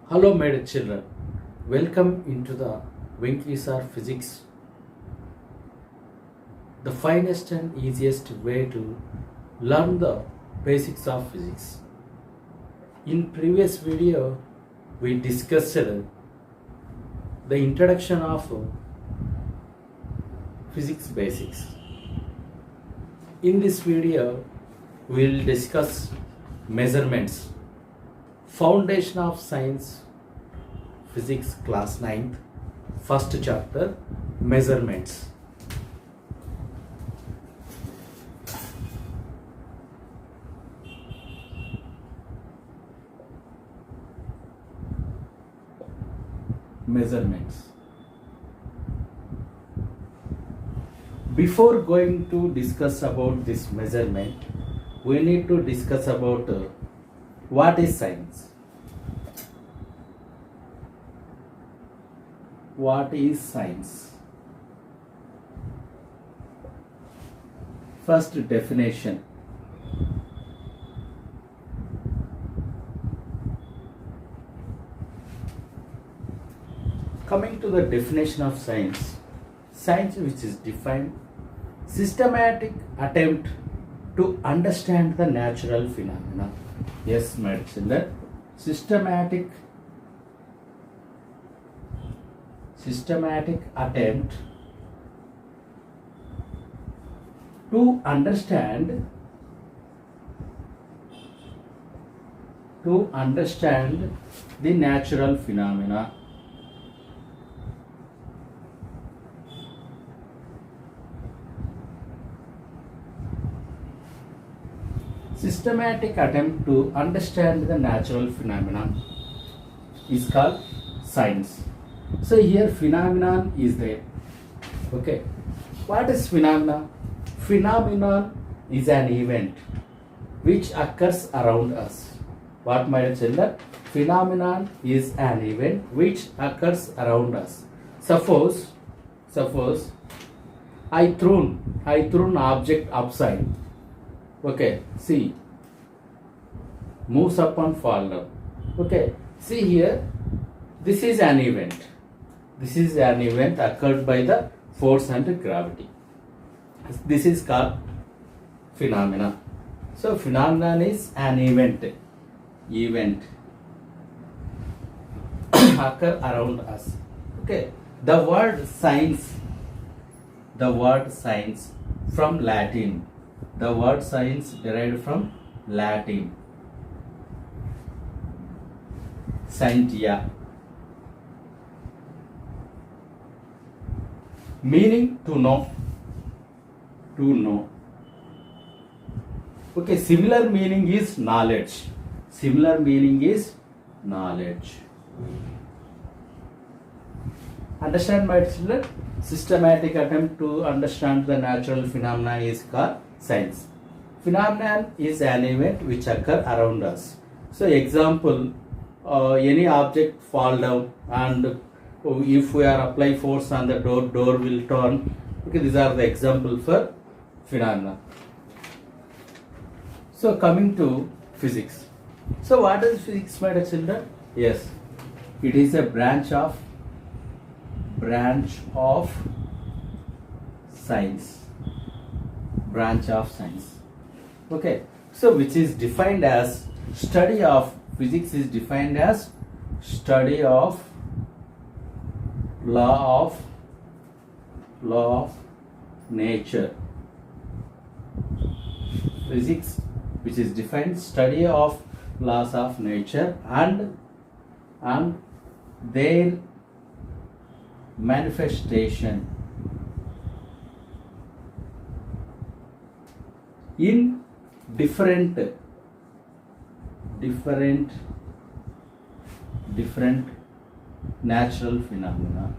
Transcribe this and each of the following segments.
Hello, my dear children. Welcome into the Venkisar Physics, the finest and easiest way to learn the basics of physics. In previous video, we discussed the introduction of physics basics. In this video, we will discuss measurements, foundation of science, physics class 9th, first chapter, measurements. Measurements. Before going to discuss about this measurement, we need to discuss about what is science. What is science? First definition. Coming to the definition of science, science which is defined systematic attempt to understand the natural phenomena. Yes, my dear children, systematic attempt to understand the natural phenomena. Systematic attempt to understand the natural phenomena is called science. So here phenomenon is there. Okay. What is phenomenon? Phenomenon is an event which occurs around us. What, my dear children? Phenomenon is an event which occurs around us. Suppose I thrown an object upside. Okay, see, moves up and fall down. Okay, see here, this is an event. This is an event occurred by the force and gravity. This is called phenomena. So phenomenon is an event occur around us. Okay, the word science from Latin. The word science derived from Latin. Scientia. Meaning to know. Okay, similar meaning is knowledge. Understand, my children? Systematic attempt to understand the natural phenomena is called science. Phenomenon is an event which occur around us. So example, any object fall down, and if we are apply force on the door will turn. Okay, these are the example for phenomena. So coming to physics. So what is physics, my dear children? Yes, it is a branch of science. Okay, so which is defined as study of physics is defined as study of law of nature. Physics which is defined study of laws of nature and their manifestation in different natural phenomena.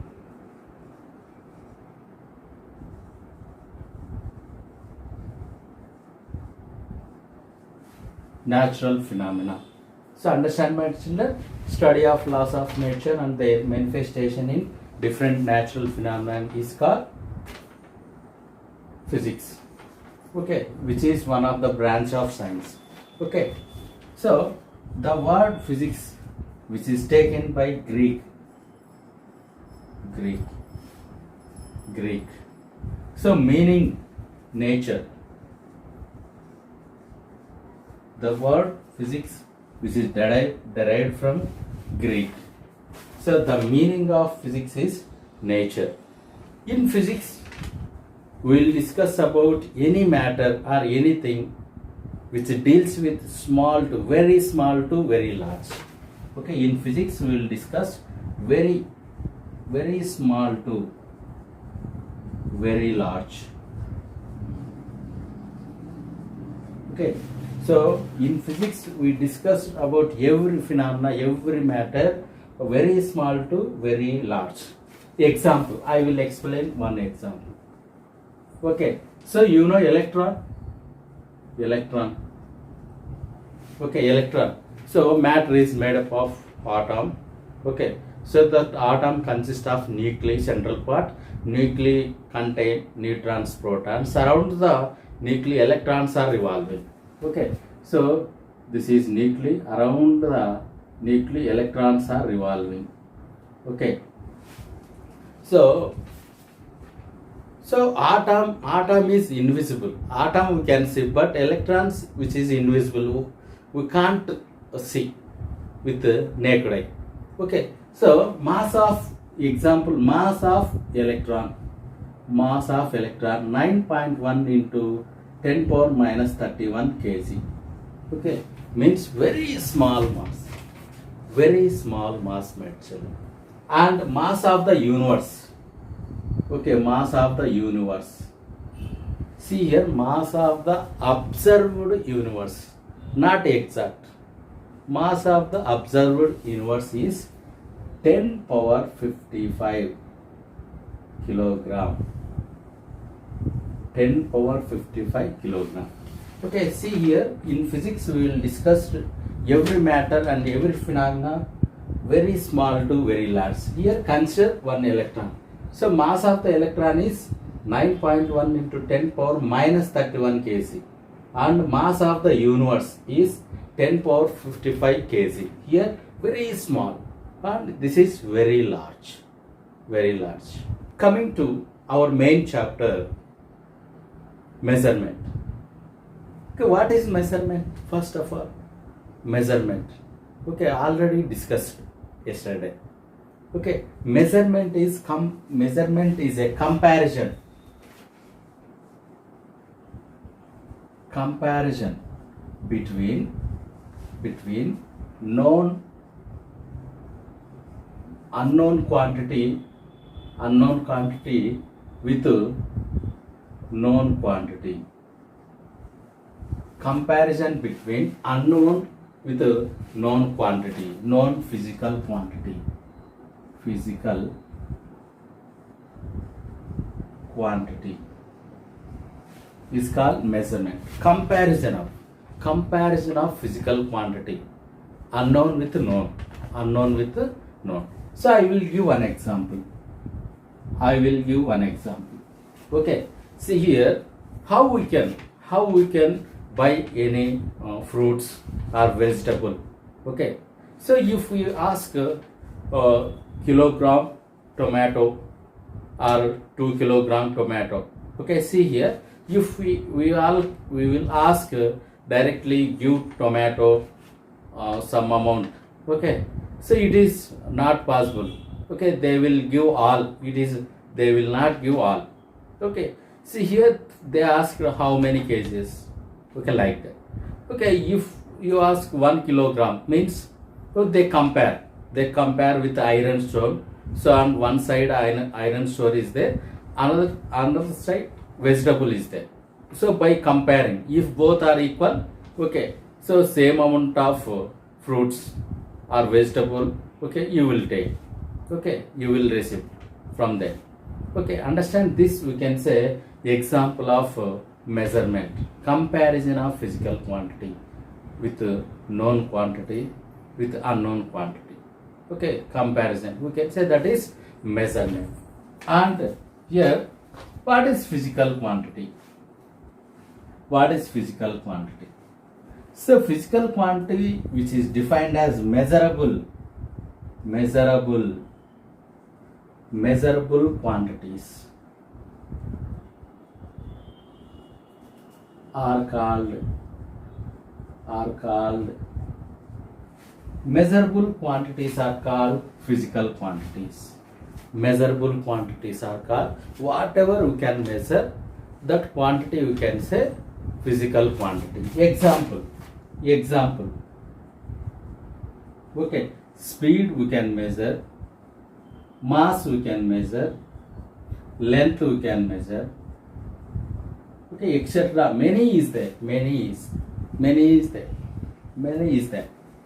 So understand, my children, study of laws of nature and their manifestation in different natural phenomena is called physics. Okay, which is one of the branch of science. Okay, so the word physics which is taken by Greek. So meaning nature. The word physics, which is derived from Greek. So the meaning of physics is nature. In physics, we will discuss about any matter or anything which deals with small to very large. Okay, in physics we will discuss very small to very large. Okay, so in physics we discussed about every phenomena, every matter, very small to very large. Example, I will explain one example. Okay, so you know electron. Okay, electron. So matter is made up of atom. Okay, so that atom consists of nuclei, central part. Nuclei contain neutrons, protons. Around the nuclei, electrons are revolving. Okay, so this is nuclei. Around the nuclei, electrons are revolving. Okay, so atom is invisible. Atom we can see, but electrons, which is invisible, we can't see with the naked eye. Okay, so mass of electron 9.1 into 10 power minus 31 kg. Okay, means very small mass actually. And mass of the universe. Okay, mass of the universe. See here, mass of the observed universe, not exact. Mass of the observed universe is 10 power 55 kilogram. 10 power 55 kilogram. Okay, see here, in physics we will discuss every matter and every phenomena very small to very large. Here consider one electron. So mass of the electron is 9.1 into 10 power minus 31 kg, and mass of the universe is 10 power 55 kg. Here very small, and this is very large. Coming to our main chapter, measurement. Okay, what is measurement? First of all, measurement. Okay, already discussed yesterday. Okay, measurement is a comparison between unknown quantity with known quantity. Comparison between unknown with known quantity, known physical quantity. Physical quantity is called measurement. Comparison of physical quantity, unknown with known. So I will give one example. Okay, see here, how we can buy any fruits or vegetable. Okay, so if we ask kilogram tomato or 2 kilogram tomato. Okay, see here, if we will ask directly give tomato some amount. Okay, so it is not possible. Okay, they will give all. They will not give all. Okay, see here, they ask how many kgs. Okay, like that. Okay, if you ask 1 kilogram, means they compare with iron stone. So on one side iron stone is there, another side vegetable is there. So by comparing, if both are equal, okay, so same amount of fruits or vegetable, okay, you will take. Okay, you will receive from there. Okay, understand this? We can say example of measurement, comparison of physical quantity with known quantity with unknown quantity. Okay, comparison, we can say that is measurement. And here, what is physical quantity? So physical quantity, which is defined as measurable measurable quantities are called measurable quantities are called physical quantities. Measurable quantities are called whatever we can measure, that quantity we can say physical quantity. Example, okay, speed we can measure, mass we can measure, length we can measure, okay, etc. Many is there.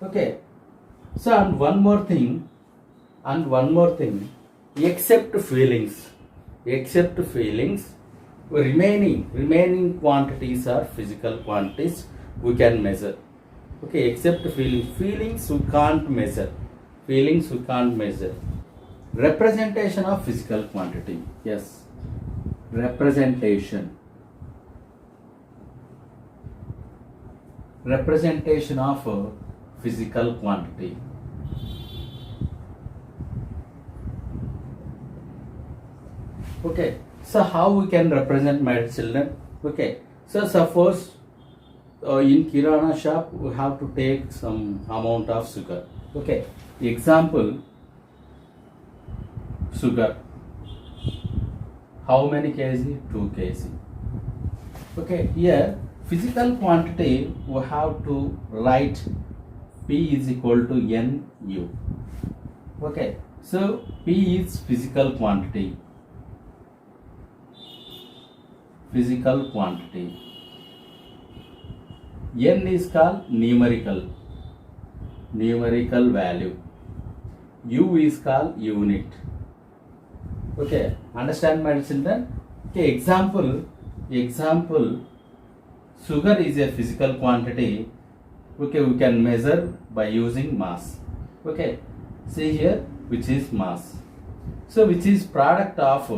Okay. So and one more thing, except feelings, remaining quantities are physical quantities we can measure. Okay, except feelings we can't measure. Representation of physical quantity. Yes, representation of physical quantity. Okay, so how we can represent, my children? Okay, so suppose in kirana shop we have to take some amount of sugar. Okay, example, sugar, how many kg? 2 kg. Okay, here physical quantity we have to write P is equal to NU. Okay, so P is physical quantity. N is called numerical value. U is called unit. Okay, understand, my children? Okay, example, sugar is a physical quantity. Okay, we can measure by using mass. Okay, see here, which is mass. So which is product of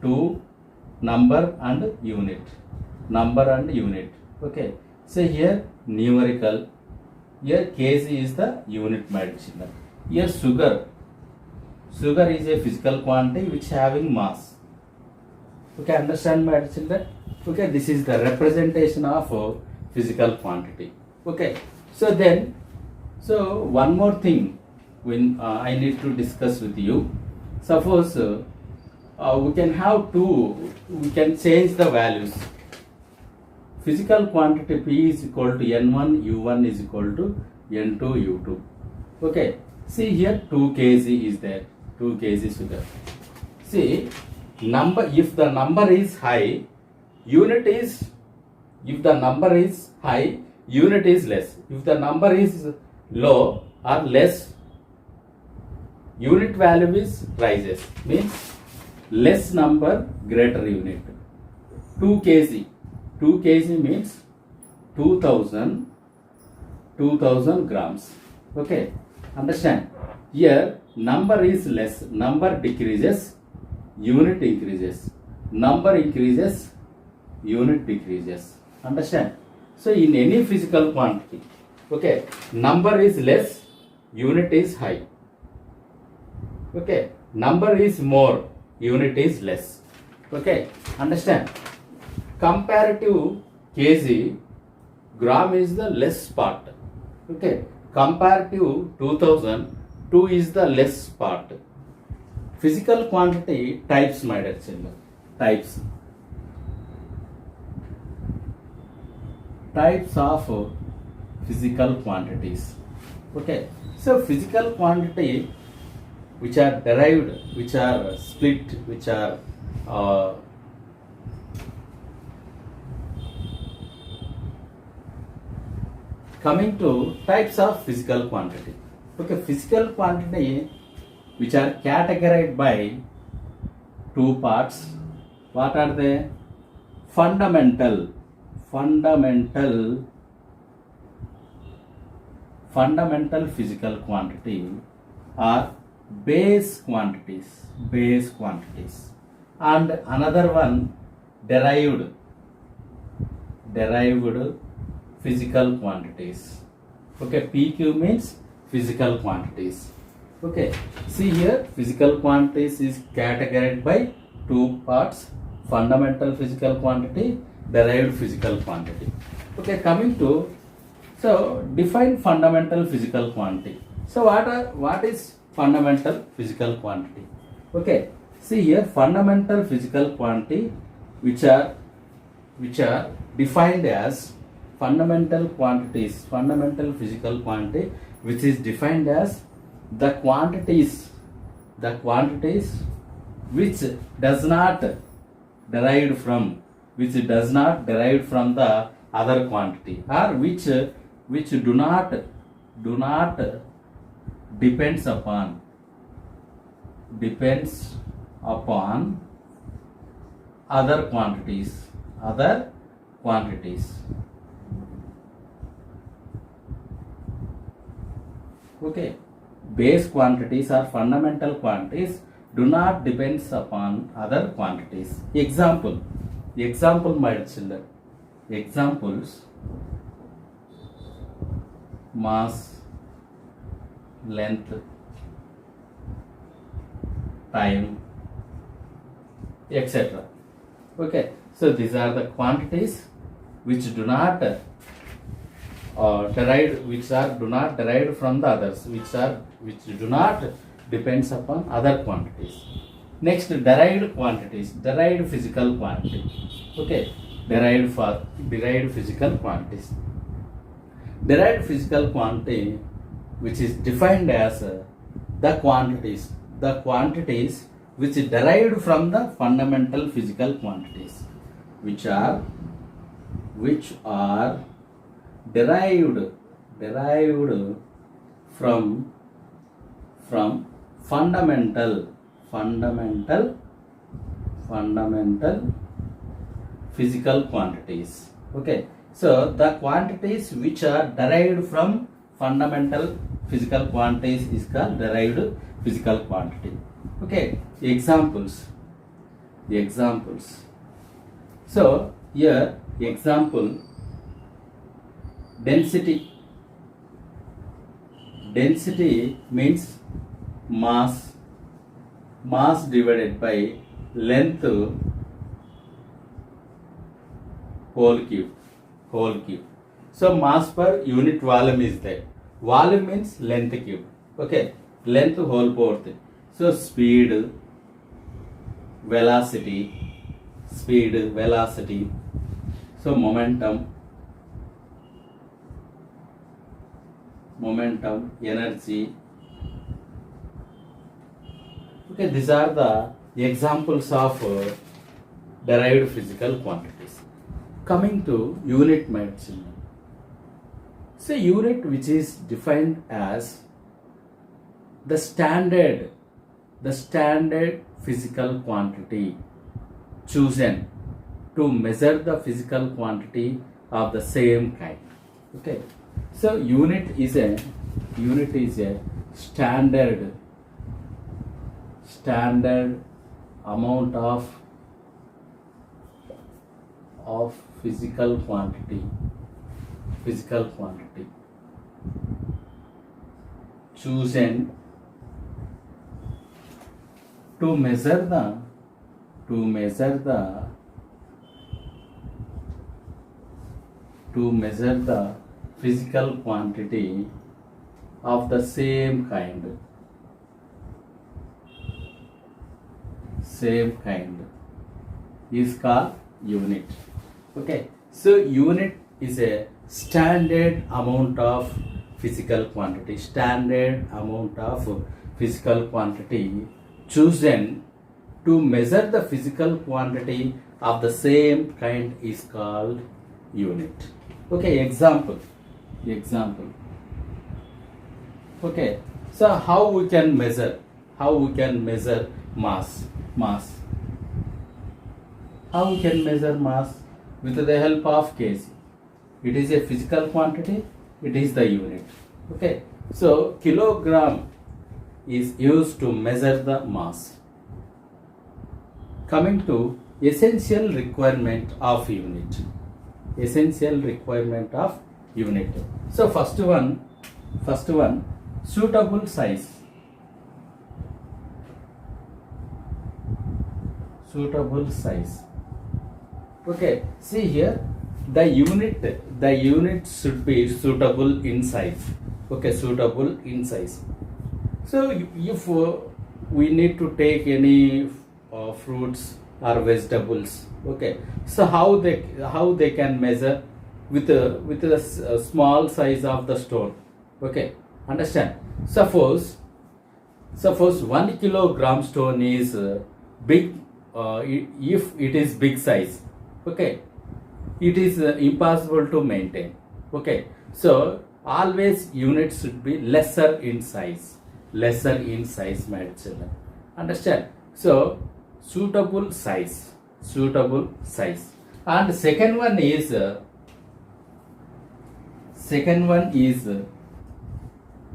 two number and unit. Okay, so here numerical, here kg is the unit, my children. Here sugar is a physical quantity which having mass. Okay, understand, my children? Okay, this is the representation of physical quantity. Okay, so one more thing when I need to discuss with you. Suppose we can change the values. Physical quantity P is equal to N1, U1 is equal to N2, U2. Okay, see here 2 kg is there, 2 kg sugar. See, if the number is high, unit is less. If the number is low or less, unit value is rises. Means less number, greater unit. 2 kg means 2000 grams. Okay, understand? Here number is less, number decreases, unit increases. Number increases, unit decreases. Understand? So in any physical quantity, okay, number is less, unit is high. Okay, number is more, unit is less. Okay, understand? Comparative kg, gram is the less part. Okay, comparative 2000, 2 is the less part. Physical quantity types, my dear children. Types of physical quantities. Okay, so physical quantity which are derived, which are split, which are coming to types of physical quantity. Okay, physical quantity which are categorized by 2 parts. What are they? Fundamental physical quantity are base quantities, and another one derived physical quantities. Okay, PQ means physical quantities. Okay, see here, physical quantities is categorized by two parts: fundamental physical quantity, derived physical quantity. Okay, coming to, so define fundamental physical quantity. So what is fundamental physical quantity? Okay, see here, fundamental physical quantity which are defined as fundamental quantities, fundamental physical quantity which is defined as the quantities which does not derived from the other quantity, or which do not depends upon other quantities. Okay, base quantities or fundamental quantities do not depends upon other quantities. Example, my children. Examples: mass, length, time, etc. Okay, so these are the quantities which do not derived from the others, which do not depends upon other quantities. Next, derived quantities, derived physical quantity. Okay, derived physical quantities. Derived physical quantity which is defined as the quantities which is derived from the fundamental physical quantities, which are derived from fundamental physical quantities. Okay, so the quantities which are derived from fundamental physical quantities is called derived physical quantity. Okay, examples. So here, example, density means mass divided by length whole cube. So mass per unit volume is there. Volume means length cube. Okay, length whole power 3. So speed, velocity. So momentum, energy. Okay, these are the examples of derived physical quantities. Coming to unit, my children. So unit which is defined as the standard physical quantity chosen to measure the physical quantity of the same kind. Okay, so unit is a standard amount of physical quantity chosen to measure the physical quantity of the same kind is called unit. Okay, so unit is a standard amount of physical quantity chosen to measure the physical quantity of the same kind is called unit. Okay, example. Okay, so how we can measure mass? How we can measure mass? With the help of kg. It is a physical quantity, it is the unit. Okay, so kilogram is used to measure the mass. Coming to essential requirement of unit. So first one, suitable size. Suitable size. Okay, see here, the unit should be suitable in size. Okay, suitable in size. So if we need to take any fruits or vegetables, okay, so how they can measure with a small size of the stone. Okay, understand? Suppose 1 kilogram stone is big. If it is big size, okay, it is impossible to maintain. Okay, so always units should be lesser in size, my children. Understand? So suitable size. And second one is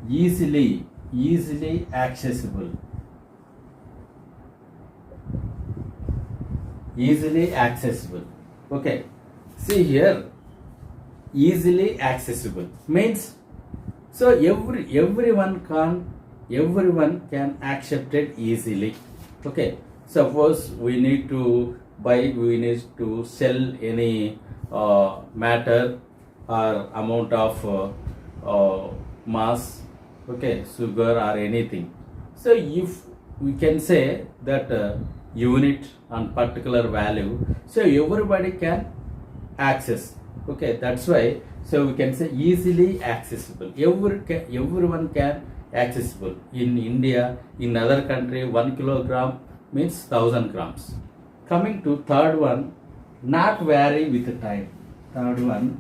easily accessible. Okay, see here, easily accessible means, so everyone can accept it easily. Okay, suppose we need to sell any matter or amount of mass, okay, sugar or anything. So if we can say that unit on particular value, so everybody can access. Okay, that's why, so we can say easily accessible. Everyone can accessible. In India, in other country, 1 kilogram means 1000 grams. Coming to third one, not vary with time. Third one,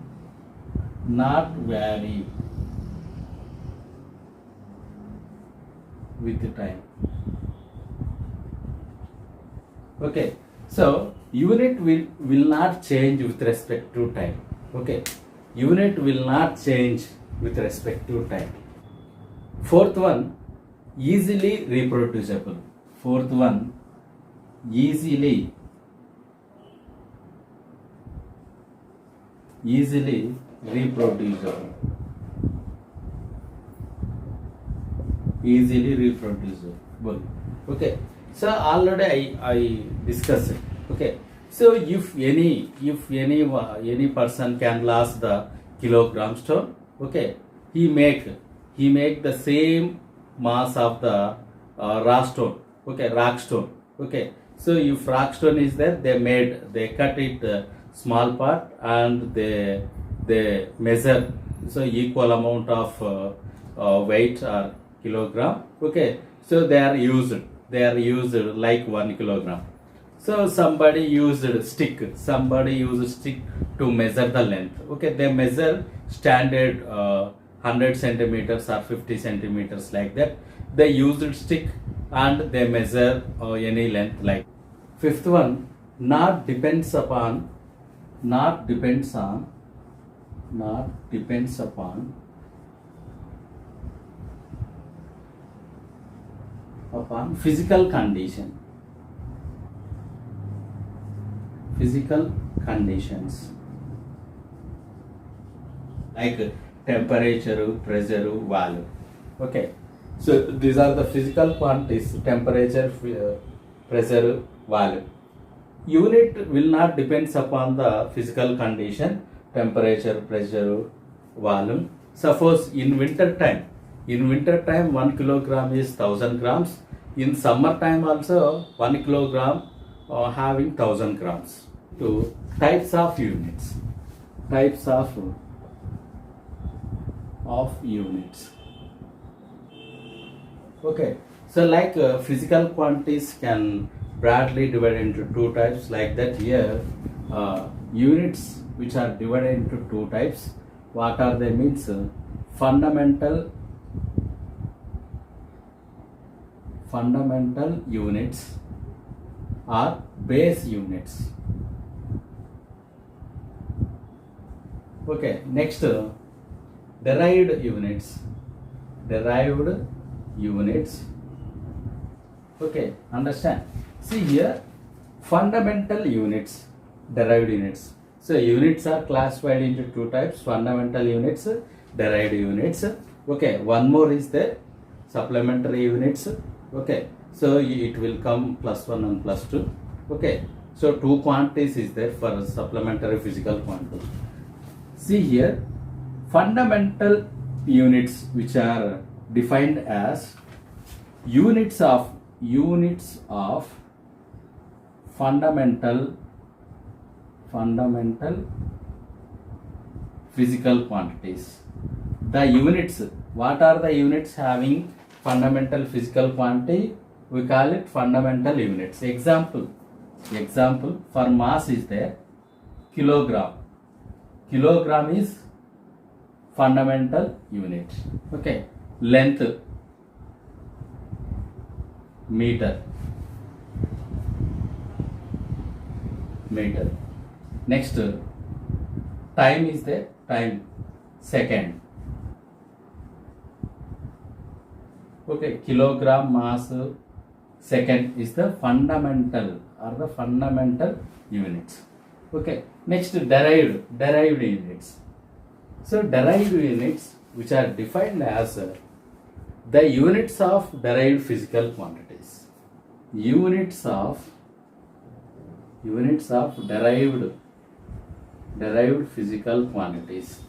not vary with time. Okay, so unit will not change with respect to time. Okay, unit will not change with respect to time. Fourth one, easily reproducible. Fourth one, easily reproducible. Okay, so already I discussed it. Okay, so if any person can lose the kilogram stone, okay, he make the same mass of the rock stone. Okay, so if rock stone is there, they cut it small part and they measure, so equal amount of weight or kilogram. Okay, so they are used like 1 kilogram. So somebody used stick to measure the length. Okay, they measure standard 100 centimeters or 50 centimeters, like that. They used stick and they measure any length like. Fifth one, not depends upon physical conditions. Like temperature, pressure, value. Okay, so these are the physical quantities: temperature, pressure, value. Unit will not depends upon the physical condition, temperature, pressure, volume. Suppose in winter time 1 kilogram is 1000 grams. In summer time also 1 kilogram having 1000 grams. To types of units. Okay, so like physical quantities can broadly divided into two types, like that. Here units which are divided into two types. What are they? Means fundamental units or base units. Okay, next derived units. Okay, understand? See here, fundamental units, derived units. So units are classified into two types: fundamental units, derived units. Okay, one more is there, supplementary units. Okay, so it will come +1 and +2. Okay, so two quantities is there for supplementary physical quantity. See here, fundamental units which are defined as units of fundamental physical quantities. The units, what are the units having fundamental physical quantity? We call it fundamental units. Example for mass is there, kilogram. Kilogram is fundamental unit. Okay, length, meter. Next, time is there, time, second. Okay, kilogram, mass, second is the fundamental units. Okay, next, derived units. So derived units which are defined as the units of derived physical quantities. Units of derived physical quantities.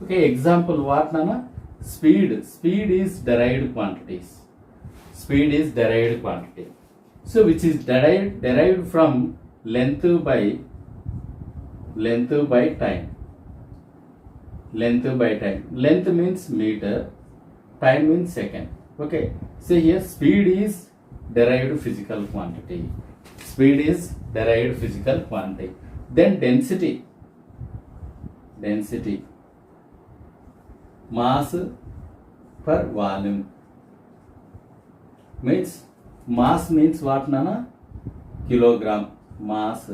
Okay, example what Nana? Speed is derived quantities. Speed is derived quantity. So which is derived from length by time. Length means meter, time means second. Okay, so here speed is derived physical quantity. Then density, mass per volume. Mass means what, Nana? Kilogram. Mass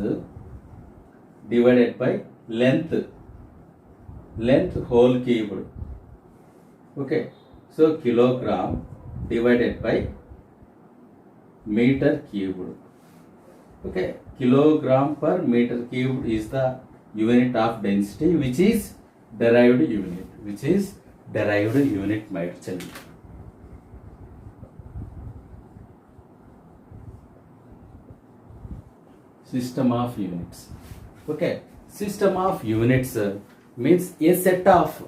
divided by length whole cubed. Okay, so kilogram divided by meter cubed. Okay, kilogram per meter cubed is the unit of density which is derived unit. Might tell. System of units. Okay, system of units means a set of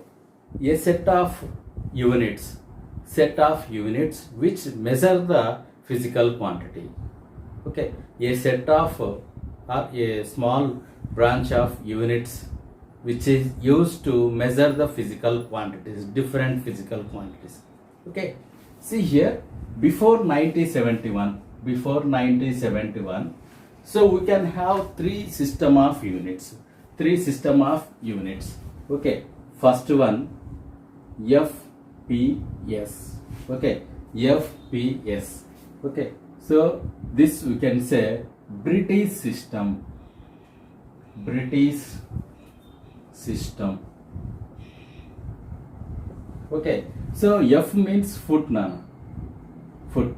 units which measure the physical quantity. Okay, a set of or a small branch of units which is used to measure the physical quantities, different physical quantities. Okay, see here, before 1971, so we can have three system of units. Okay, first one, FPS. Okay, FPS. Okay, so this we can say British system. Okay, so F means foot, Nana. Foot.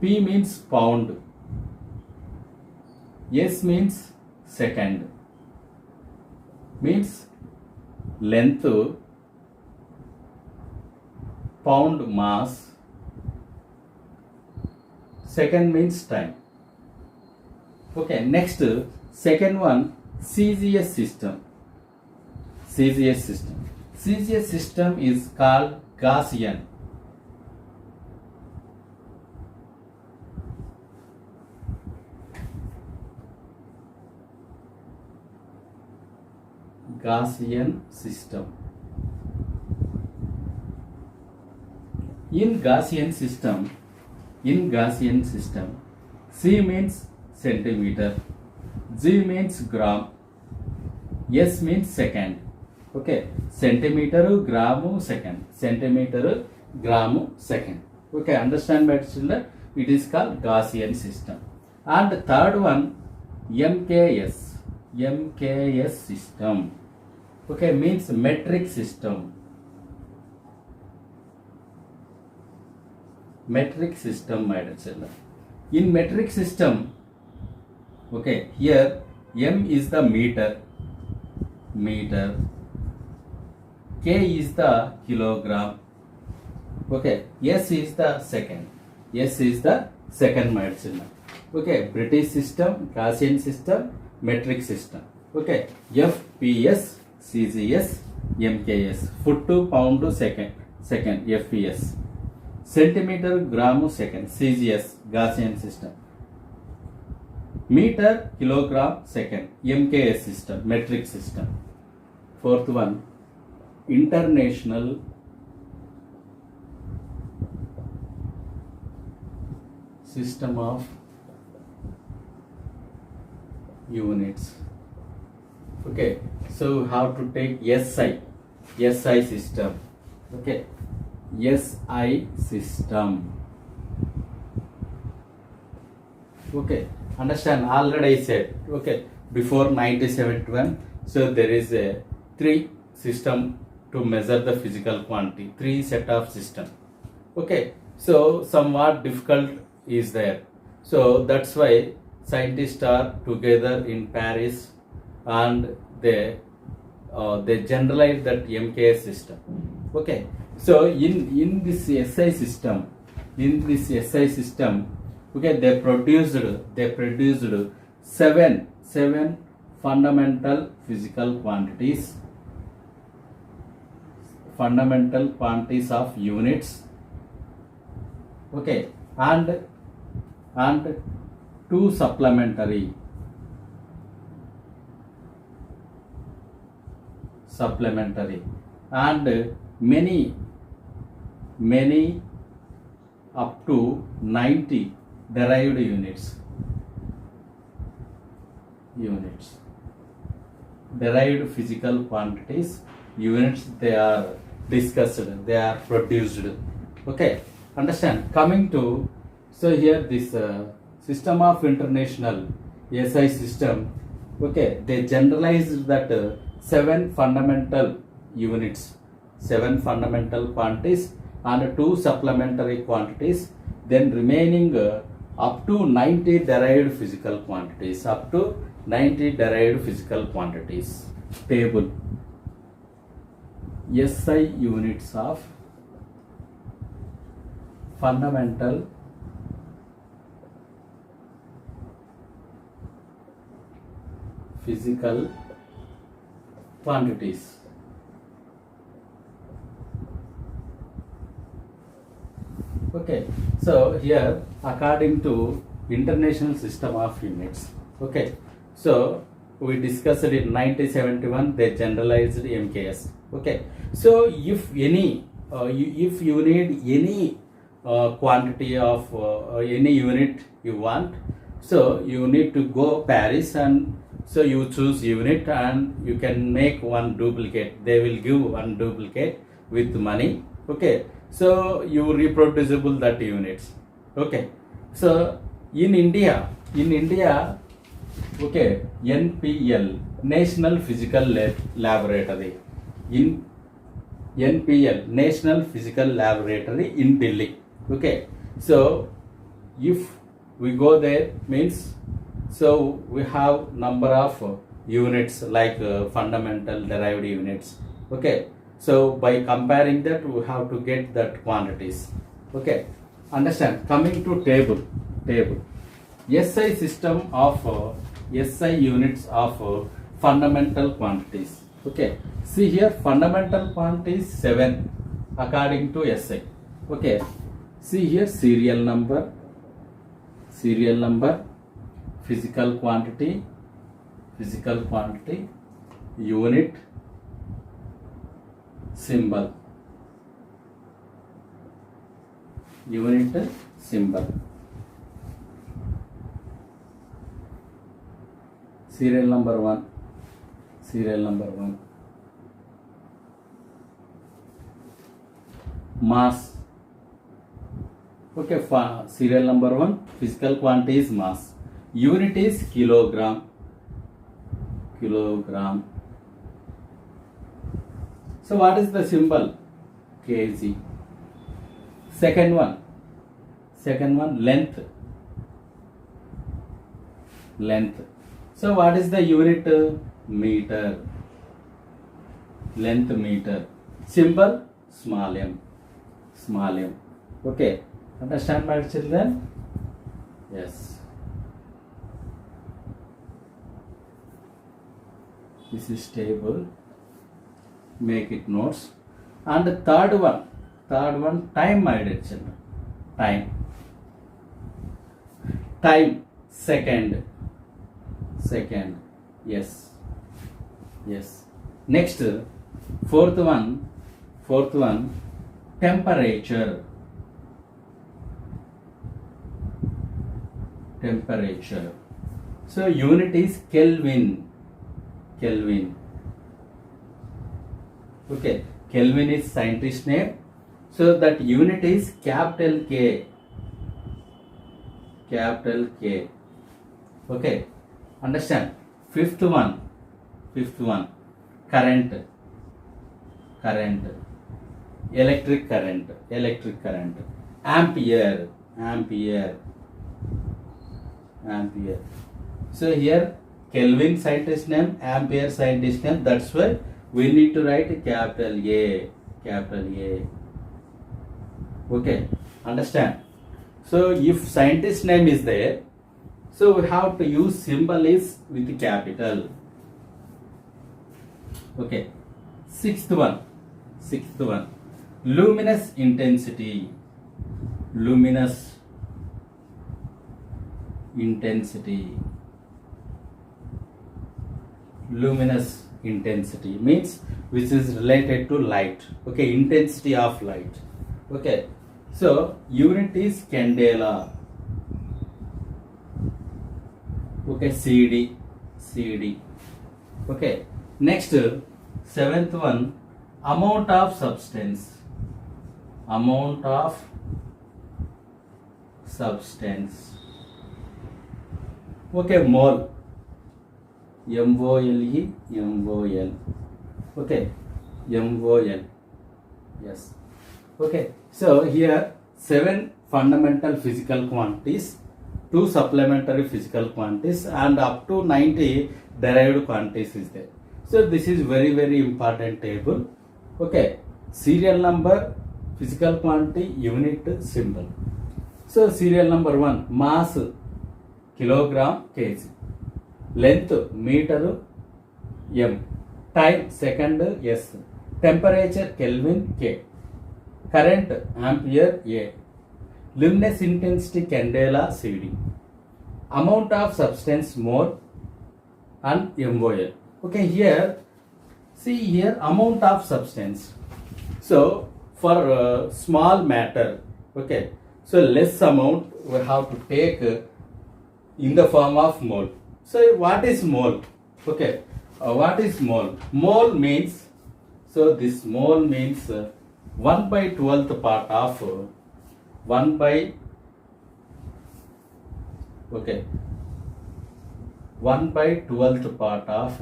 P means pound. S means second. Means length, pound mass. Second means time. Okay, next, second one, CGS system. CGS system is called Gaussian. System. In Gaussian system, C means centimeter, G means gram, S means second. Okay, centimeter, gram, second. Okay, understand, my children? It is called Gaussian system. And the third one, MKS system. Okay, means metric system. My dear children. In metric system, okay, here M is the meter, K is the kilogram, Okay, S is the second. S is the second mode signal. Okay, British system, Gaussian system, metric system. Okay, FPS, CGS, MKS. Foot to pound to second FPS. Centimeter gram second, CGS, Gaussian system. Meter kilogram second, MKS system, metric system. Fourth one, international system of units. Okay, so how to take SI system. Okay, SI system. Okay, understand, already I said, okay, before 1971, so there is a 3 system to measure the physical quantity, 3 set of system. Okay, so somewhat difficult is there, so that's why scientists are together in Paris and they generalize that MKS system. Okay, so in this SI system, okay, they produced 7 fundamental physical quantities of units. Okay, and 2 supplementary and many up to 90 derived units. Derived physical quantities, units, they are discussed, they are produced. Okay, understand, coming to, so here this system of international SI system, okay, they generalized that 7 fundamental units, 7 fundamental quantities and 2 supplementary quantities, then remaining up to 90 derived physical quantities, Table, SI units of fundamental physical quantities. Okay, so here according to international system of units, okay, so we discussed in 1971 they generalized MKS. Okay, so if any if you need any quantity of any unit you want, so you need to go Paris, and so you choose unit and you can make one duplicate. They will give one duplicate with money. Okay, so you reproducible that units. Okay, so in India, okay, NPL, National Physical Laboratory, in NPL, National Physical Laboratory in Delhi. Okay, so if we go there, means, so we have number of units like fundamental derived units. Okay, so by comparing that we have to get that quantities. Okay, understand, coming to table SI system of SI units of fundamental quantities. Okay, see here, fundamental quantities 7 according to SI. Okay, see here, serial number, physical quantity, unit, symbol, serial number 1, mass. Okay, serial number 1, physical quantity is mass, unit is kilogram. So what is the symbol? kg. Second one, length. So what is the unit? Meter. Length meter. Symbol small m. small m. Okay, understand my children? Yes. This is table. Make it notes. And the third one, time, my dear children. Time, second. Yes. Next, fourth one, temperature. So unit is Kelvin. Okay, Kelvin is scientist name. So that unit is capital K. Okay, understand? Fifth one, current. Electric current. Ampere. So here Kelvin scientist name, Ampere scientist name. That's why we need to write capital A. Okay, understand? So if scientist name is there, so we have to use symbol is with capital. Okay, sixth one, luminous intensity. Luminous intensity means which is related to light. Okay, intensity of light. Okay, so unit is candela. Okay, CD. Okay, next, seventh one, amount of substance. Okay, mole. MOLE. Okay, MOL. Yes. Okay, so here 7 fundamental physical quantities, 2 supplementary physical quantities, and up to 90 derived quantities is there. So this is very important table. Okay, serial number, physical quantity, unit, symbol. So serial number 1, mass kilogram kg, length meter m, time second s, temperature Kelvin K, current ampere A, luminous intensity candela CD, amount of substance mole and MOL. Okay, here see here amount of substance. So for small matter, okay, so less amount we have to take in the form of mole. So what is mole? Okay, what is mole? Mole means, so this mole means 1/12th part of 1/12th part of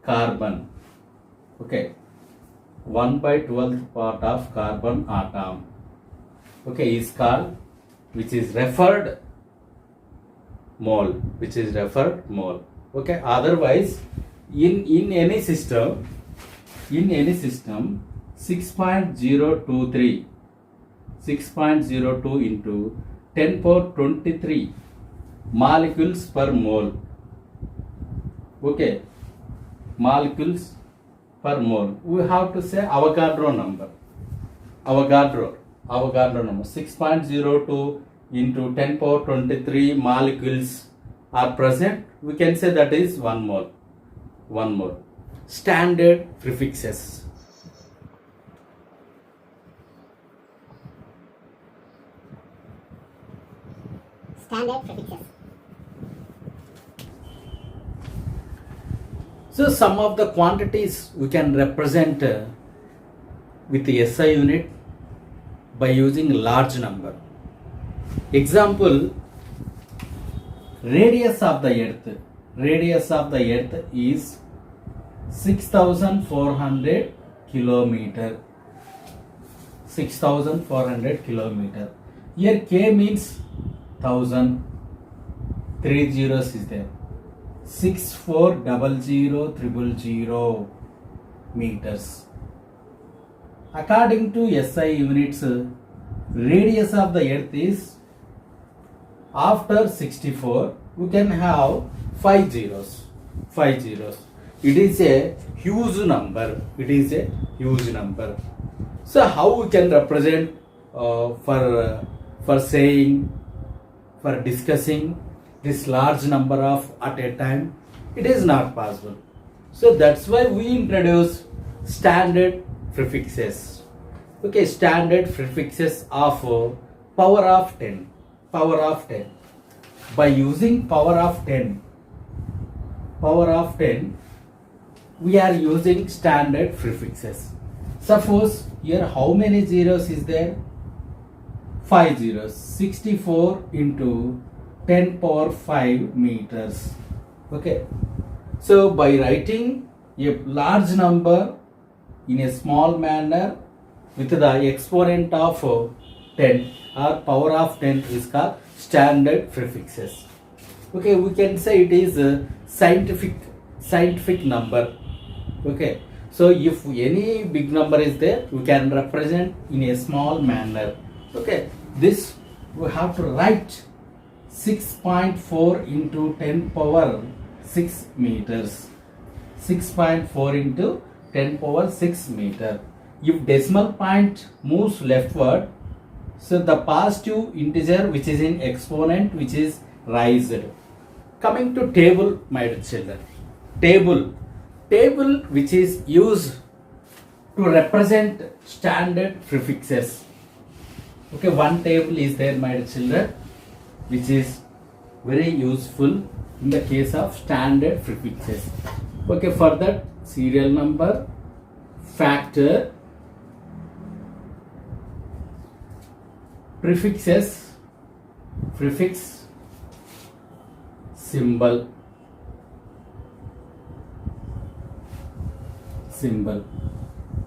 carbon. Okay, 1/12th part of carbon atom. Okay, is called, which is referred mole. Okay, otherwise in any system 6.023 6.02 into 10 power 23 molecules per mole. Okay, molecules per mole. We have to say Avogadro number. Avogadro number 6.02 into 10 power 23 molecules are present. We can say that is 1 mole. Standard prefixes. So some of the quantities we can represent with the SI unit by using large number. Example, radius of the earth is 6,400 kilometer. 6,400 kilometer. Here K means 1000, 3 zeros is there. 6400,000 meters. According to SI units, radius of the earth is, after 64 we can have 5 zeros. 5 zeros. It is a huge number. It is a huge number. So how we can represent for saying, for discussing this large number of at a time? It is not possible. So that's why we introduce standard prefixes. Okay, standard prefixes of power of 10. Power of 10. By using power of 10, we are using standard prefixes. Suppose here how many zeros is there? 5 zeros. 64 into 10 power 5 meters. Okay. So by writing a large number in a small manner with the exponent of 10 or power of 10 is called standard prefixes. Okay, we can say it is a scientific number. Okay, so if any big number is there, we can represent in a small manner. Okay, this we have to write 6.4 into 10 power 6 meters. 6.4 into 10 power 6 meter. If decimal point moves leftward, so the positive integer which is in exponent which is raised. Coming to table, my dear children. Table which is used to represent standard prefixes. Okay, one table is there, my dear children, which is very useful in the case of standard prefixes. Okay, for that, serial number, factor, prefixes, prefix, symbol.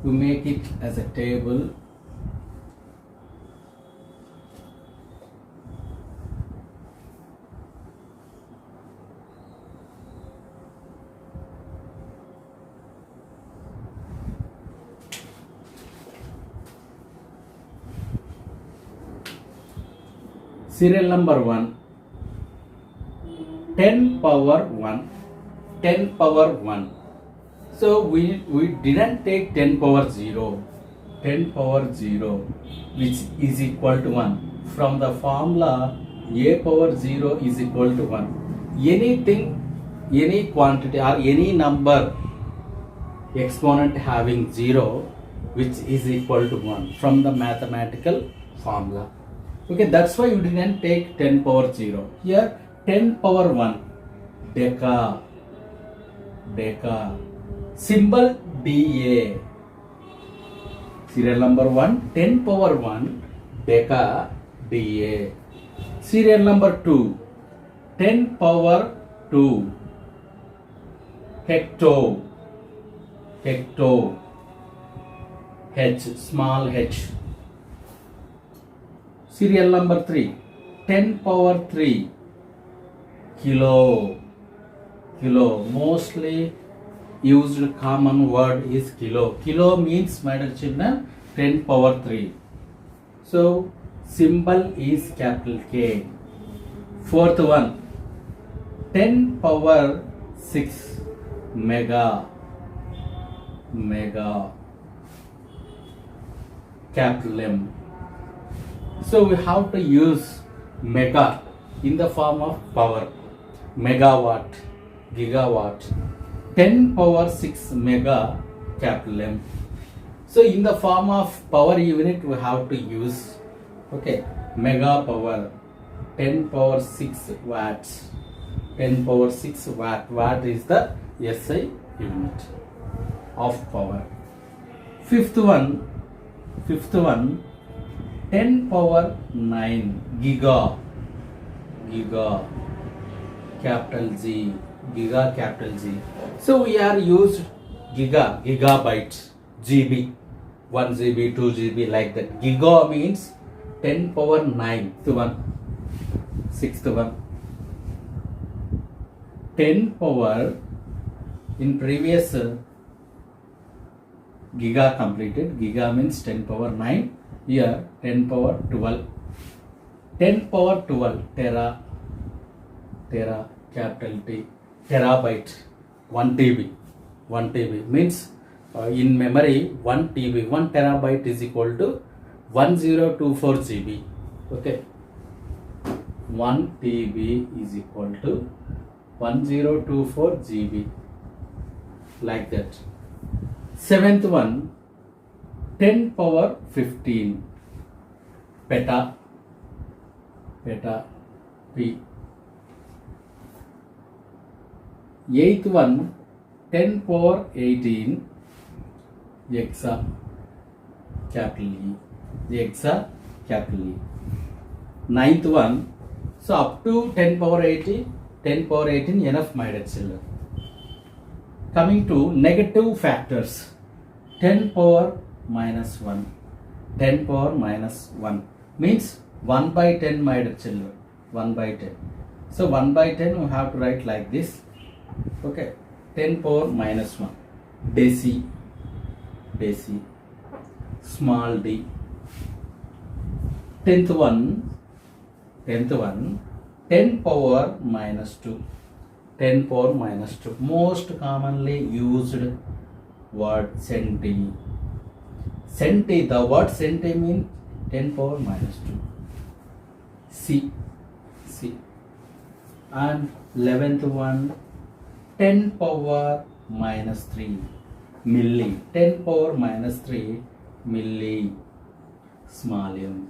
We make it as a table. Serial number 1, 10 power 1, 10 power 1. So we didn't take 10 power 0, 10 power 0 which is equal to 1. From the formula a power 0 is equal to 1. Anything, any quantity or any number exponent having 0 which is equal to 1 from the mathematical formula. Okay, that's why you didn't take 10 power 0. Here 10 power 1, deca. Symbol DA. Serial number 1, 10 power 1, deca, DA. Serial number 2, 10 power 2, hecto. H, small h. Serial number 3, 10 power 3, kilo. Mostly used common word is kilo. Kilo means, my dear children, 10 power 3. So symbol is capital K. Fourth one, 10 power 6, mega. Capital M. So we have to use mega in the form of power. Megawatt, gigawatt. 10 power 6 mega, capital M. So in the form of power unit we have to use, okay, mega power, 10 power 6 watts. 10 power 6 watt. Watt is the SI unit of power. Fifth one, 10 power 9, giga. Capital G, giga, capital G. So we are used gigabytes, GB, 1 GB, 2 GB, like that. Giga means 10 power 9, sixth one. 10 power, in previous giga completed, giga means 10 power 9, Here 10 power 12. 10 power 12 tera capital T terabyte 1 TB. 1 TB means in memory 1 TB 1 terabyte is equal to 1024 GB. Okay, 1 TB is equal to 1024 GB, like that. Seventh one, 10 power 15 peta P. Eighth one, 10 power 18 exa capital E. Exa capital E. Ninth one, so up to 10 power 18 enough, my dear children. Coming to negative factors, 10 power minus 1. 10 power minus 1 means 1 by 10, my dear children. 1 by 10. So 1 by 10 we have to write like this. Okay, 10 power minus 1. Deci, small d. 10th one, 10 power minus 2. 10 power minus 2. Most commonly used word centi. Centi, the word centi means 10 power minus 2. C. And 11th one, 10 power minus 3 milli. 10 power minus 3 milli small m.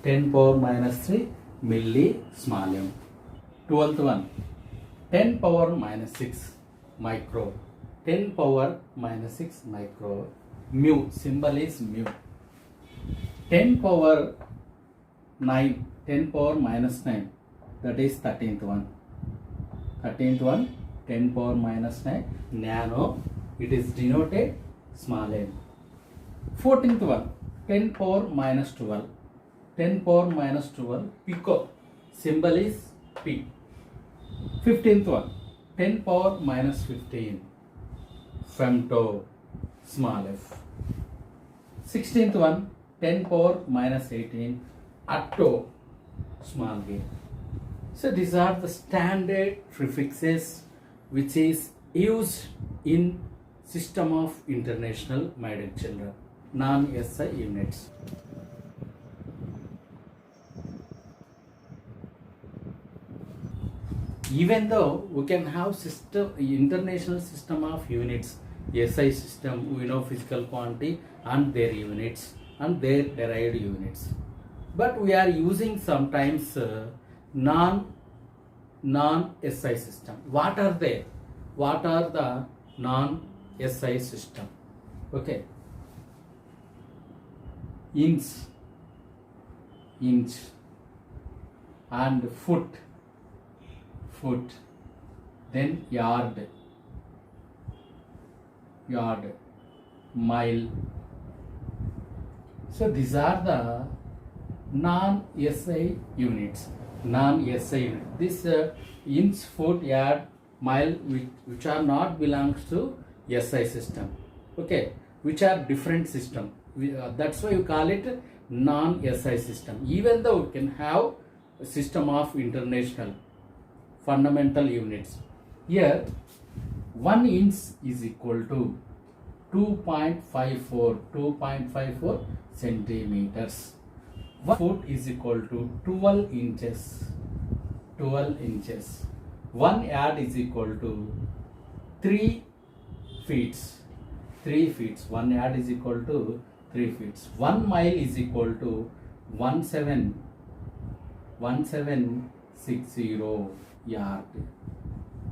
10 power minus 3 milli small m. 12th one, 10 power minus 6 micro. 10 power minus 6 micro. Mu, symbol is mu. 10 power 9, 10 power minus 9, that is 13th one. 13th one, 10 power minus 9 nano, it is denoted small n. 14th one, 10 power minus 12. 10 power minus 12 pico, symbol is P. 15th one, 10 power minus 15 femto, small f. 16th one, 10 power minus 18 atto, small g. So these are the standard prefixes which is used in System of International, my dear children, non-SI units. Even though we can have international system of units, SI system, we know physical quantity and their units and their derived units, but we are using sometimes non-SI system. What are they? What are the non-SI system? Okay, inch and foot, then yard, mile. So these are the non-SI units. This inch, foot, yard, mile, which are not belongs to SI system. Okay, which are different system. That's why you call it non-SI system. Even though we can have a system of international fundamental units. Here 1 inch is equal to 2.54 centimeters. 1 foot is equal to 12 inches. 1 yard is equal to 3 feet. 1 yard is equal to 3 feet. 1 mile is equal to 1760 yard.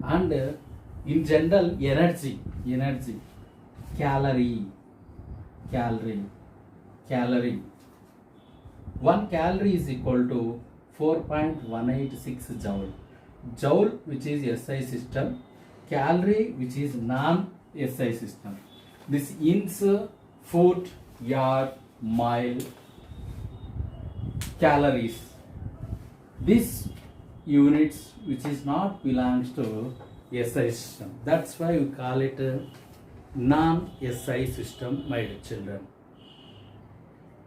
And in general, energy, calorie. 1 calorie is equal to 4.186 joule. Joule, which is SI system, calorie, which is non-SI system. This inch, foot, yard, mile, calories. This units which is not belongs to SI system. That's why we call it a non-SI system, my dear children.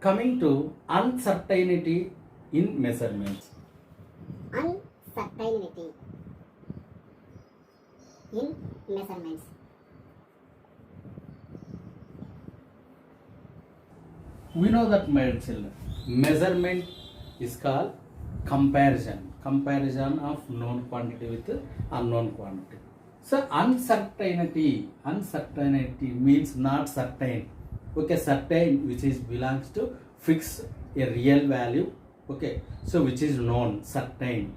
Coming to uncertainty in measurements. Uncertainty in measurements. We know that, my children, measurement is called comparison of known quantity with unknown quantity. So uncertainty means not certain. Okay, certain which is belongs to fix a real value. Okay, so which is known, certain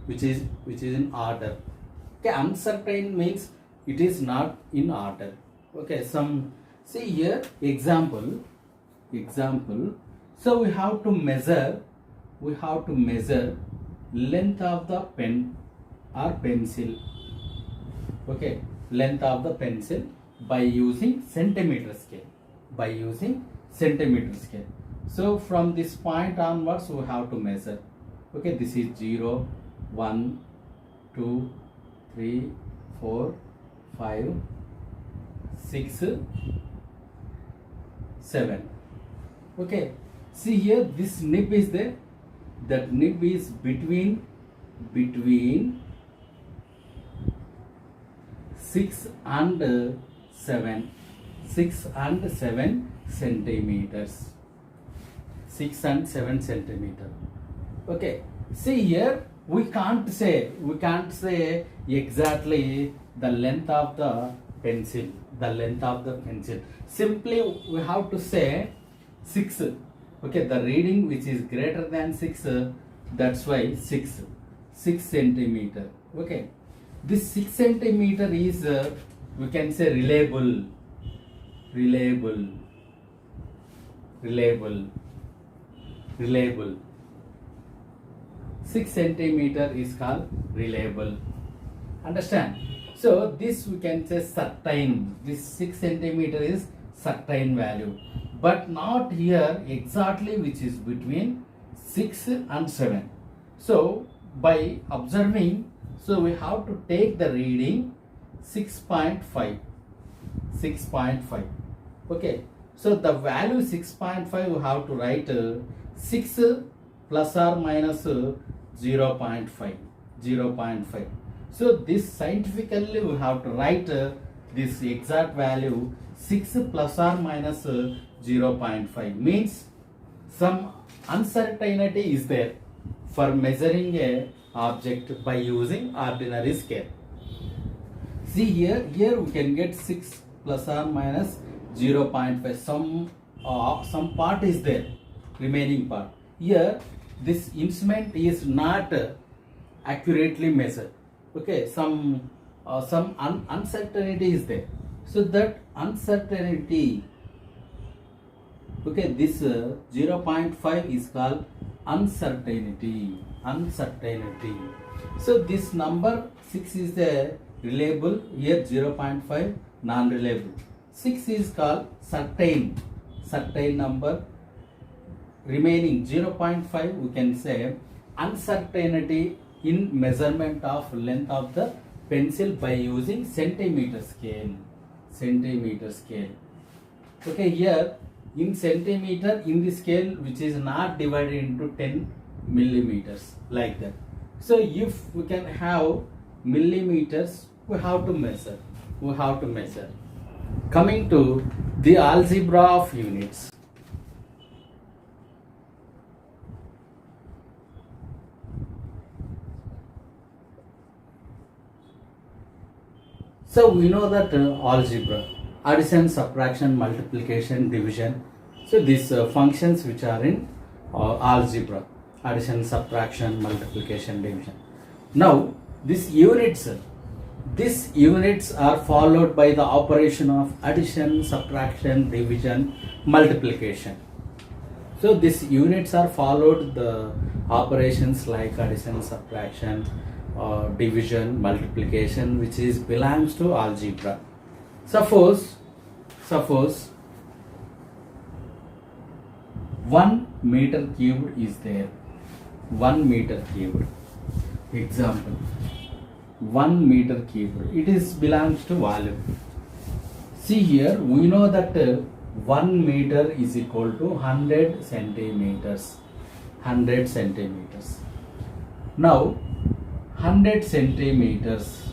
which is in order. Okay, uncertain means it is not in order. Okay, some see here example. So we have to measure length of the pen or pencil. Okay, length of the pencil by using centimeter scale. So from this point onwards we have to measure. Okay, this is 0, 1, 2, 3, 4, 5, 6, 7. Okay, see here this nib is there. That nib is between 6 and 7 centimeters. 6 and 7 centimeter. Okay, see here we can't say exactly the length of the pencil. Simply we have to say 6. Okay, the reading which is greater than 6, that's why 6 centimeter. Okay, this 6 centimeter is we can say reliable. 6 centimeter is called reliable. Understand? So this we can say certain. This 6 centimeter is certain value, but not here exactly which is between 6 and 7. So by observing, so we have to take the reading 6.5. Okay, so the value 6.5 we have to write 6 plus or minus 0.5. So this scientifically we have to write this exact value 6 plus or minus 0.5 means some uncertainty is there for measuring a object by using ordinary scale. See here we can get 6 plus or minus 0.5. Some part is there, remaining part. Here this instrument is not accurately measured. Okay, some uncertainty is there. So that uncertainty, okay, this 0.5 is called uncertainty. So this number 6 is the reliable, here 0.5 non-reliable. 6 is called certain number. Remaining 0.5 we can say uncertainty in measurement of length of the pencil by using centimeter scale. Okay, here in centimeter, in the scale which is not divided into 10 millimeters, like that. So if we can have millimeters, we have to measure. Coming to the algebra of units. So we know that algebra, addition, subtraction, multiplication, division. So these functions which are in algebra, addition, subtraction, multiplication, division. Now these units are followed by the operation of addition, subtraction, division, multiplication. So these units are followed the operations like addition, subtraction, division, multiplication, which is belongs to algebra. Suppose 1 meter cubed is there. 1 meter cubed. Example, 1 meter cubed. It is belongs to volume. See here, we know that 1 meter is equal to 100 centimeters. 100 centimeters. Now 100 centimeters,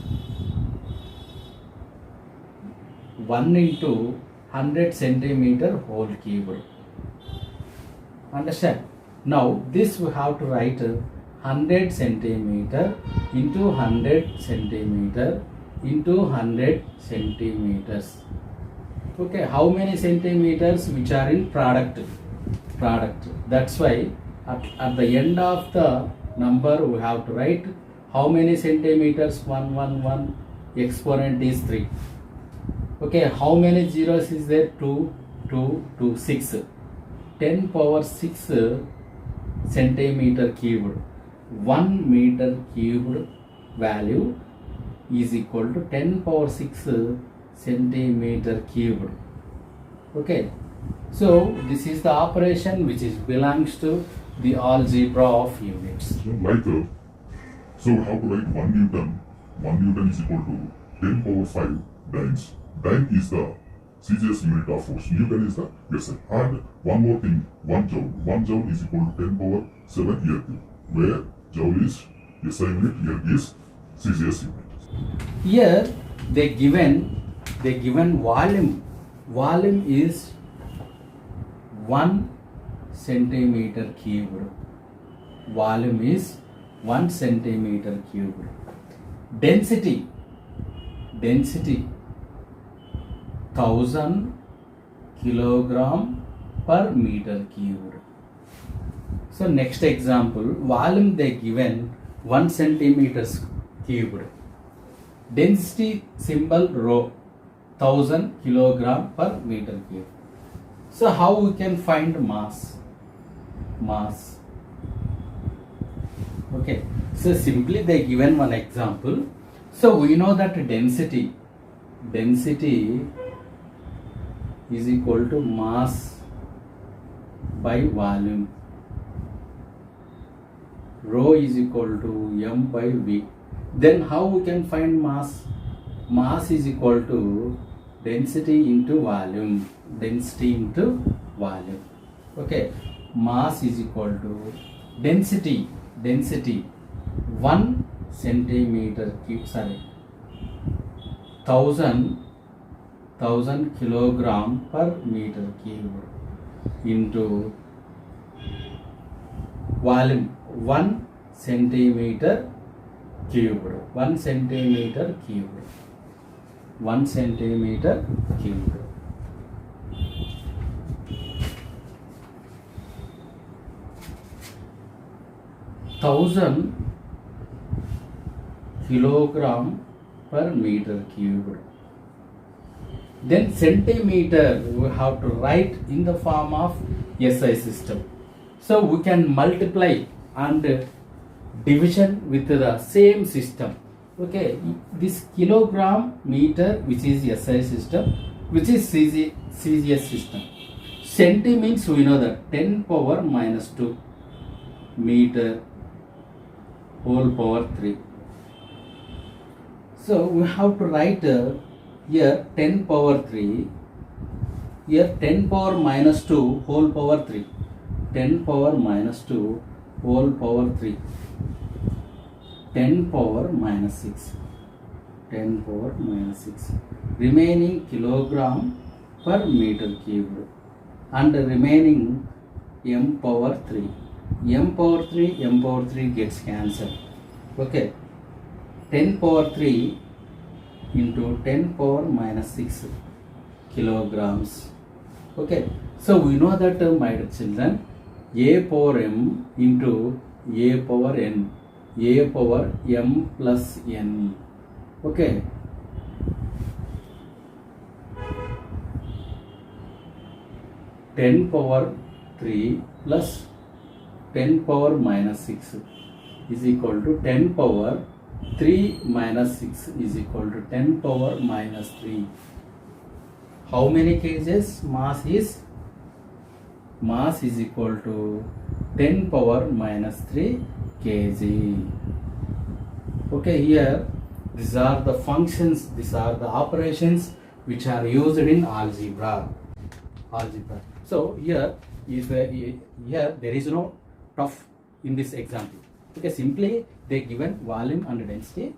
1 into 100 centimeter whole cubed. Understand? Now this we have to write 100 centimeter into 100 centimeter into 100 centimeters. Okay, how many centimeters which are in product? That's why at the end of the number we have to write how many centimeters. 1 exponent is 3. Okay, how many zeros is there? 2 6. 10 power 6 centimeter cubed. 1 meter cubed value is equal to 10 power 6 centimeter cubed. Okay, so this is the operation which is belongs to the algebra of units. So we have to write 1 Newton. 1 Newton is equal to 10 power 5 dynes. Dyne is the CGS unit of force. Newton is the SI. And one more thing, 1 joule. 1 joule is equal to 10 power 7 ERQ. Where joule is SI unit, ERQ is CGS unit. Here they given volume. Volume is 1 centimeter cubed. Volume is 1 centimeter cubed. Density 1000 kilogram per meter cubed. So next example, volume they given 1 centimeters cubed. Density symbol rho, 1000 kilogram per meter cube. So how we can find mass? Okay, so simply they given one example. So we know that density is equal to mass by volume. Rho is equal to m by v. Then how we can find mass? Mass is equal to density into volume. Okay, mass is equal to density 1 centimeter cube, 1000 kilogram per meter cube into volume 1 centimeter cubed. 1 centimeter cubed. 1 centimeter cubed. Thousand kilogram per meter cubed. Then centimeter we have to write in the form of SI system. So we can multiply and division with the same system. Okay, this kilogram meter which is SI system, which is CGS system. Centi means we know that 10 power minus 2 meter whole power 3. So we have to write here 10 power 3, here 10 power minus 2 whole power 3, 10 power minus 2 whole power 3, 10 power minus 6, 10 power minus 6, remaining kilogram per meter cubed, and remaining m power 3. M power 3 gets cancelled. Okay, 10 power 3 into 10 power minus 6 kilograms. Okay, so we know that my dear children, a power m into a power n, a power m plus n. Okay, ten power 3 plus 10 power minus 6 is equal to 10 power 3 minus 6 is equal to 10 power minus 3. How many kgs? Mass is equal to 10 power minus 3 kg. Okay, here these are the functions, these are the operations which are used in algebra. algebra. So here here there is no tough in this example. Okay, simply they given volume and density.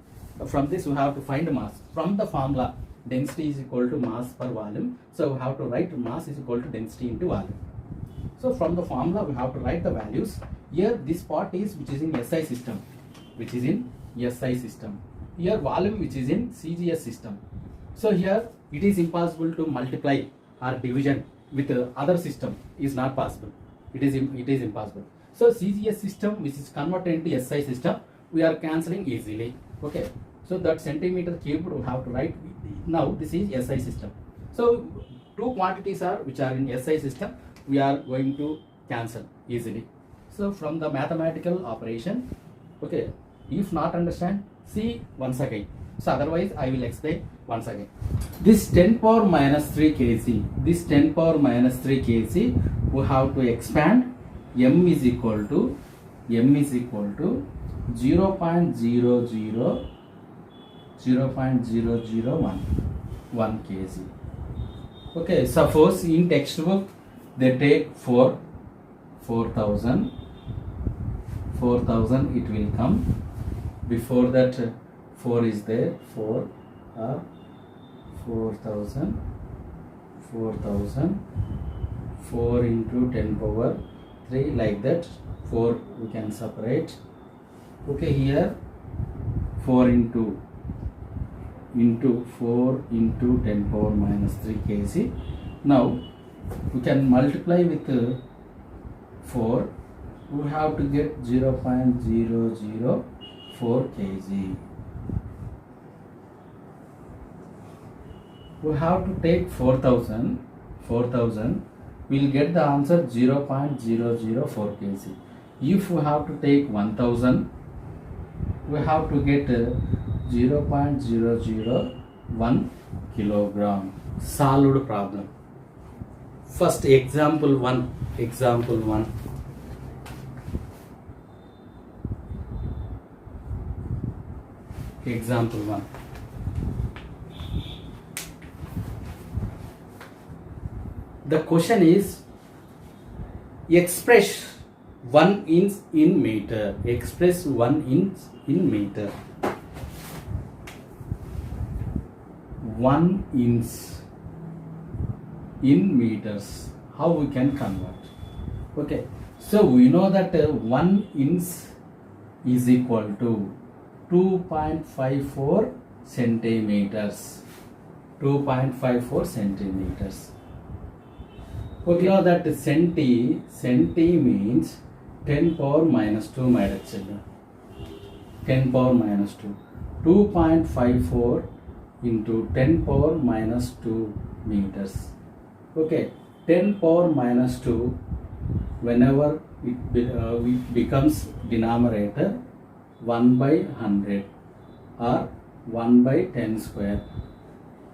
From this we have to find mass. From the formula, density is equal to mass per volume. So we have to write mass is equal to density into volume. So from the formula we have to write the values. Here this part is which is in SI system, which is in SI system. Here volume which is in CGS system. So here it is impossible to multiply or division with other system is not possible. It is impossible. So CGS system which is converted into SI system, we are cancelling easily. Okay. So that centimeter cubed we have to write. Now this is SI system. So two quantities are which are in SI system, we are going to cancel easily. So from the mathematical operation, okay, if not understand, see once again. So otherwise I will explain once again. This 10 power minus 3 kg, this 10 power minus 3 kg, we have to expand. M is equal to 0.001 kg. Okay, suppose in textbook they take 4,000 it will come. Before that 4 is there, 4 4,000 4 into 10 power 3, like that 4 we can separate. Okay, here 4 into 4 into 10 power minus 3 kg. Now we can multiply with 4, we have to get 0.004 kg. We have to take 4,000, we will get the answer 0.004 kg. If we have to take 1,000, we have to get 0.001 kilogram. Solved problem. First example 1. Example 1. Example 1. The question is express 1 inch in meter. Express 1 inch in meter. 1 inch in meters. How we can convert? Okay, so we know that 1 inch is equal to 2.54 centimeters. 2.54 centimeters. Okay, we know that centi means 10 power minus 2, my dear children. 10 power minus 2. 2.54 into 10 power minus 2 meters. Okay, 10 power minus 2, whenever it becomes denominator 1 by 100 or 1 by 10 square.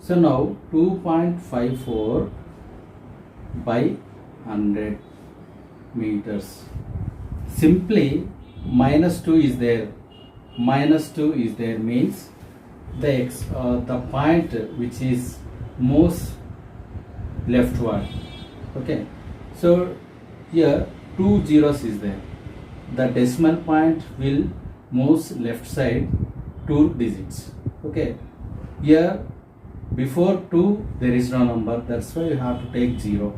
So now 2.54 by 100 meters. Simply minus 2 is there. Minus 2 is there means the point which is most leftward. Okay, so here 2 zeros is there. The decimal point will move left side 2 digits. Okay, here before 2 there is no number, that's why you have to take 0.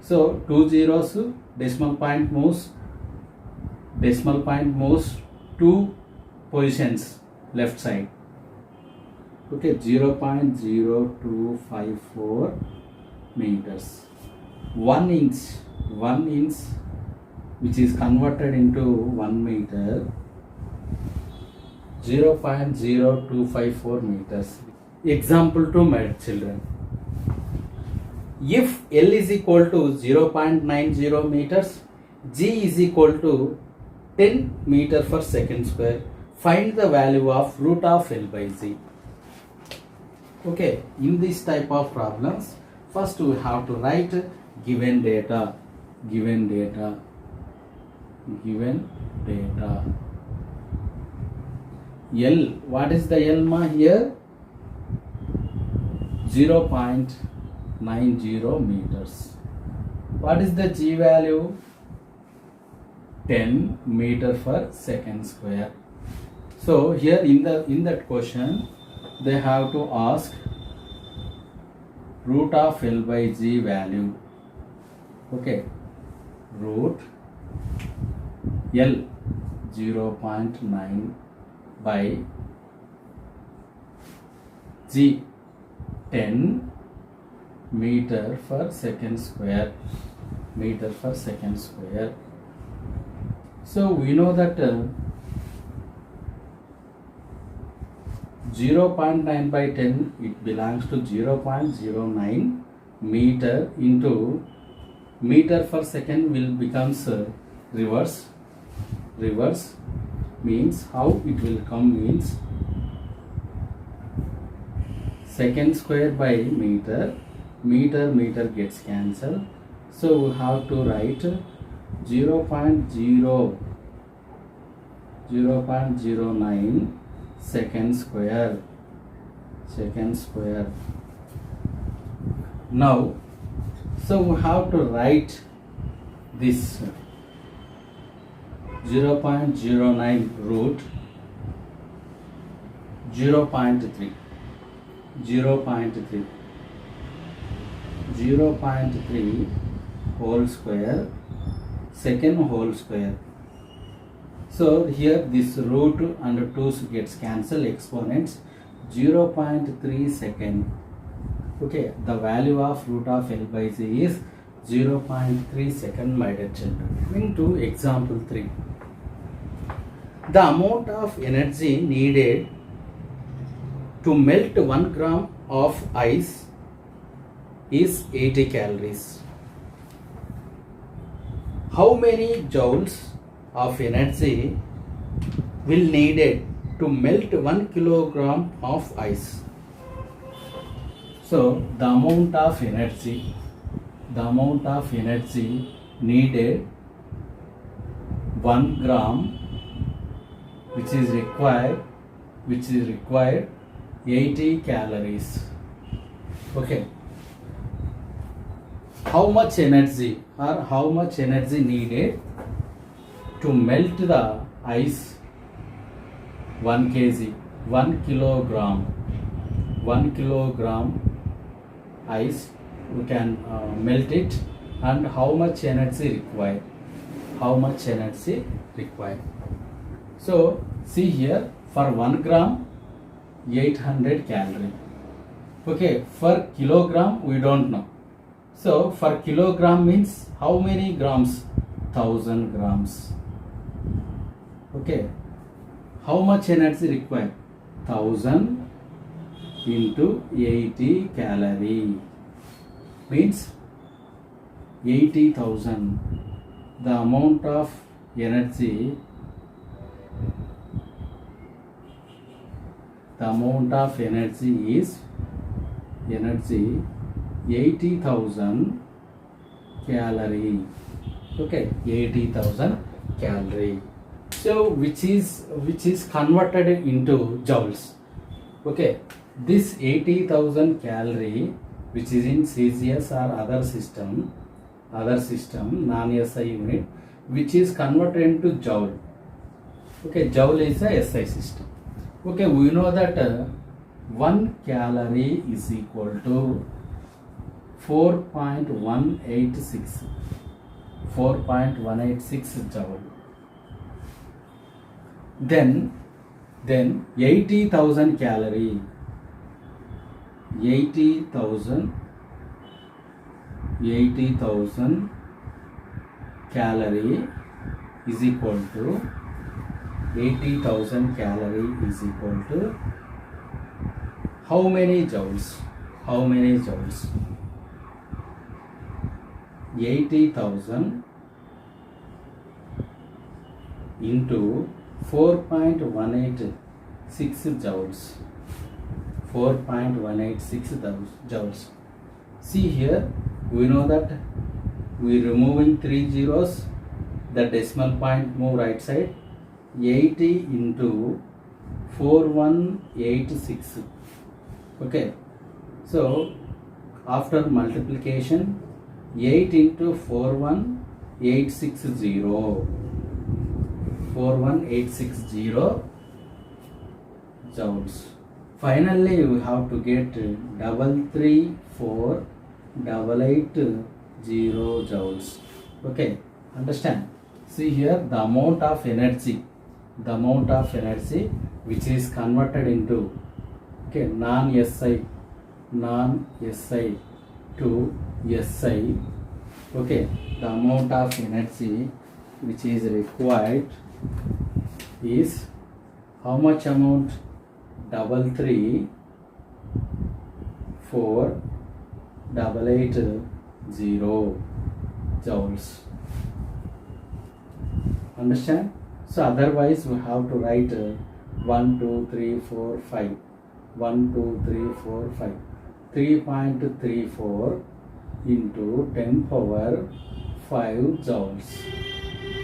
So 2 zeros, decimal point moves 2 positions left side. Okay, 0.0254 meters. 1 inch which is converted into 1 meter, 0.0254 meters. Example 2, my children. If L is equal to 0.90 meters, G is equal to 10 meter per second square, find the value of root of L by Z. Okay, in this type of problems, first we have to write given data. L, what is the L ma here? 0.90 meters. What is the G value? 10 meter per second square. So here in that question they have to ask root of L by G value. Okay, root L 0.9 by G 10 meter per second square. Meter per second square. So we know that 0.9 by 10 it belongs to 0.09 meter into meter per second will becomes reverse. Reverse means how it will come means second square by meter. Meter gets cancelled. So we have to write 0.09 second square. Now, so we have to write this 0.09 root 0.3 whole square second whole square. So here this root and 2 gets cancelled, exponents 0.3 second. Okay, the value of root of L by Z is 0.3 second, my dear children. Coming to example 3. The amount of energy needed to melt 1 gram of ice is 80 calories. How many joules of energy will needed to melt 1 kilogram of ice? So the amount of energy needed 1 gram which is required 80 calories. Okay, how much energy needed to melt the ice 1 kg 1 kilogram ice we can melt it, and how much energy required. So see here, for 1 gram 800 calorie. Okay, for kilogram we don't know. So for kilogram means how many grams? 1000 grams. Okay, how much energy required? 1000 into 80 calorie means 80,000. The amount of energy is 80,000 calorie. Okay, 80,000 calorie. So which is converted into joules. Okay, this 80,000 calorie which is in CCS or other system non-SI unit, which is converted into joule. Okay, joule is a SI system. Okay, we know that 1 calorie is equal to 4.186 joule. Then 80,000 calorie. 80,000 calorie is equal to 80,000 calorie is equal to how many joules? 80,000 into 4.186 joules. 4.186 joules. See here, we know that we removing 3 zeros, the decimal point move right side. 80 into 4186. Okay, so after multiplication 8 into 41860. 41860 joules. Finally, we have to get 334,880 joules. Okay, understand? See here the amount of energy which is converted into non-SI to SI. Okay, the amount of energy which is required is how much amount? 334,880 joules. Understand? So otherwise we have to write 1, 2, 3, 4, 5. 1, 2, 3, 4, 5. 3.34 into 10 power 5 joules.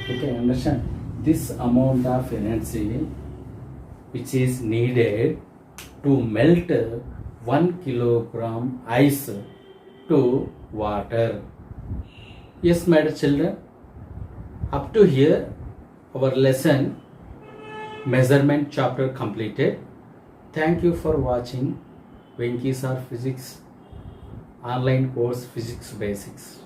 Okay, understand? This amount of energy which is needed to melt 1 kilogram ice to water. Yes, my dear children, up to here our lesson measurement chapter completed. Thank you for watching Venki Sir Physics online course Physics Basics.